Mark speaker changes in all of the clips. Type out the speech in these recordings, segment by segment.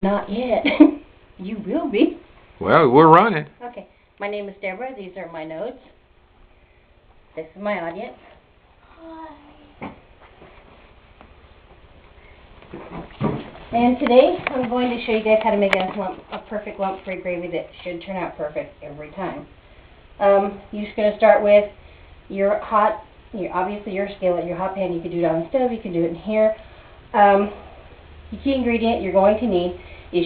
Speaker 1: Not yet. You will be.
Speaker 2: Well, we're running.
Speaker 1: Okay. My name is Deborah. These are my notes. This is my audience. Hi. And today I'm going to show you guys how to make a perfect lump-free gravy that should turn out perfect every time. You're just going to start with obviously your skillet, your hot pan. You can do it on the stove. You can do it in here. The key ingredient you're going to need is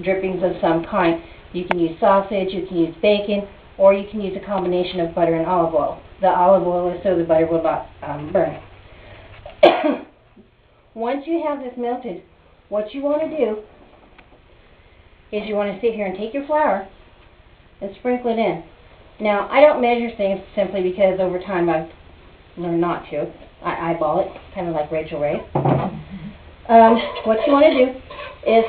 Speaker 1: drippings of some kind. You can use sausage, you can use bacon, or you can use a combination of butter and olive oil. The olive oil is so the butter will not burn. Once you have this melted, what you want to do is you want to sit here and take your flour and sprinkle it in. Now, I don't measure things simply because over time I've learned not to. I eyeball it, kind of like Rachel Ray. What you want to do is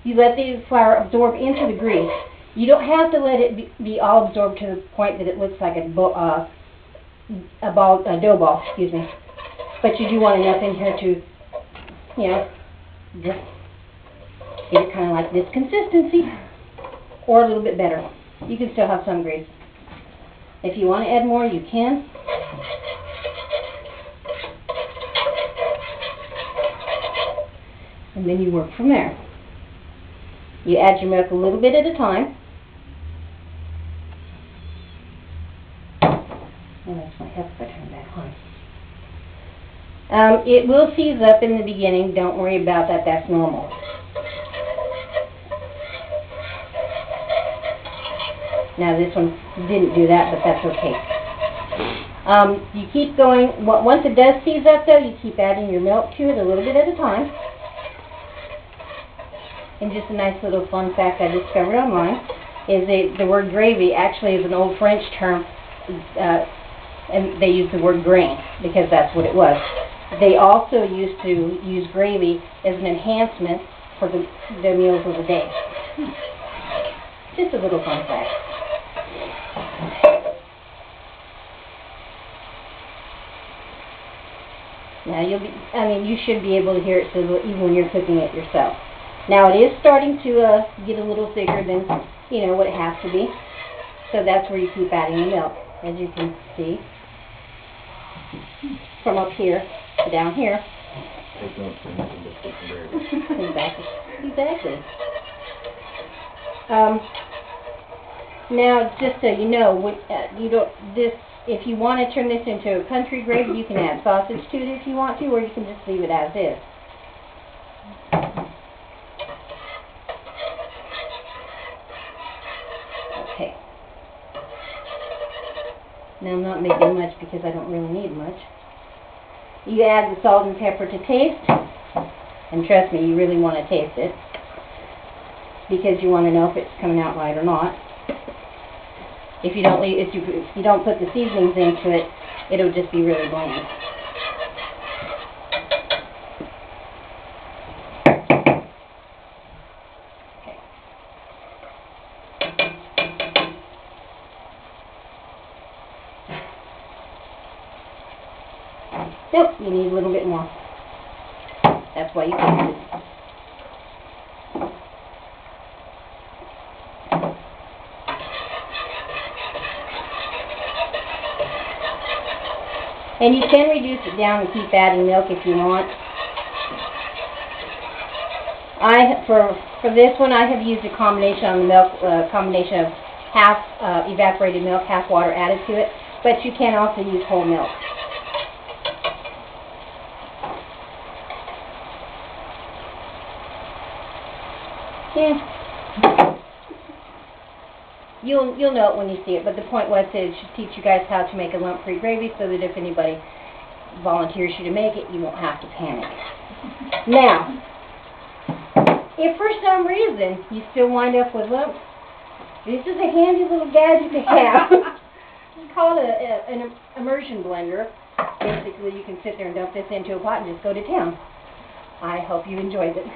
Speaker 1: you let the flour absorb into the grease. You don't have to let it be all absorbed to the point that it looks like a dough ball, excuse me. But you do want enough in here to, just get it kind of like this consistency, or a little bit better. You can still have some grease. If you want to add more, you can. And then you work from there. You add your milk a little bit at a time. Oh, that's my head. I turn back on. It will seize up in the beginning. Don't worry about that. That's normal. Now this one didn't do that, but that's okay. You keep going. Once it does seize up, though, you keep adding your milk to it a little bit at a time. And just a nice little fun fact I discovered online is the word gravy actually is an old French term, and they use the word grain because that's what it was. They also used to use gravy as an enhancement for the meals of the day. Just a little fun fact. Now you should be able to hear it sizzle even when you're cooking it yourself. Now it is starting to get a little thicker than, what it has to be. So that's where you keep adding the milk, as you can see. From up here to down here. Exactly. Now, just so you know, if you want to turn this into a country gravy, you can add sausage to it if you want to, or you can just leave it as is. Okay. Now I'm not making much because I don't really need much. You add the salt and pepper to taste, and trust me, you really want to taste it because you want to know if it's coming out right or not. If you don't put the seasonings into it, it'll just be really bland. Nope, you need a little bit more. That's why you can do it. And you can reduce it down and keep adding milk if you want. For this one, I have used a combination on the milk, combination of half evaporated milk, half water added to it. But you can also use whole milk. Yeah. You'll know it when you see it, but the point was to teach you guys how to make a lump-free gravy so that if anybody volunteers you to make it, you won't have to panic. Now, if for some reason you still wind up with lumps, this is a handy little gadget to have. It's called an immersion blender. Basically, you can sit there and dump this into a pot and just go to town. I hope you enjoyed it.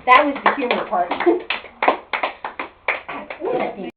Speaker 1: That was the humor part.